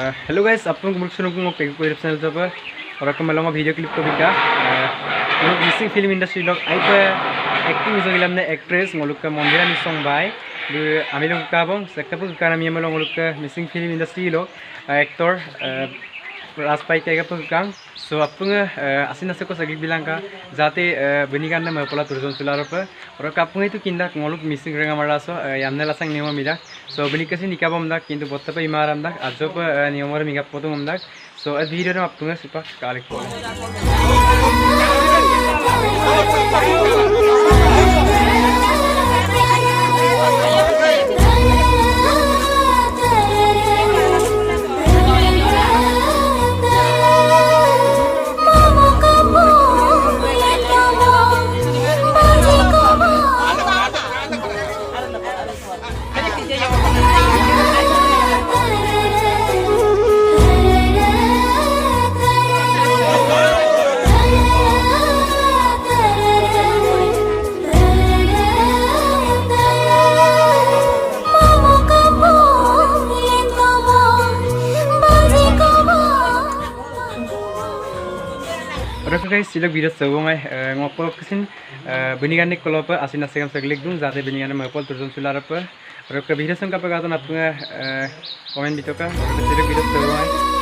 hello guys आप लोग मुझसे को पेक को चैनल जब और आपको मैं वीडियो क्लिप को बिका लोग मिसिंग फिल्म इंडस्ट्री लोग आई पे एक्टिंग जो गिलम ने एक्ट्रेस लोग का मंदिरा मिसोंग बाय आमी लोग का बंग सेक्टर पर कारण मी लोग का मिसिंग फिल्म इंडस्ट्री लोग एक्टर राजपाई के का सो आप आसिन आसे को सगिक बिलांग का जाते बनिकान ने मपला तुरजन सुलार पर और कापुंगे तो किंदा लोग मिसिंग रेंगा मारा सो यामने लासंग नियम मिला सो बनिकasi निकाबम दा किंतु बत्ता पे इमारम दा आजो पे नियम और मिगा पोतो हम दा सो इस वीडियो में आप तुम्हें सिपा काले को Orang guys silap video sebelumnya ngopol kesin benikan ni kalau apa asin nasi kam seglik dun zat benikan nama ngopol terus sular apa orang video sengkap apa kata nak komen video kan silap video sebelumnya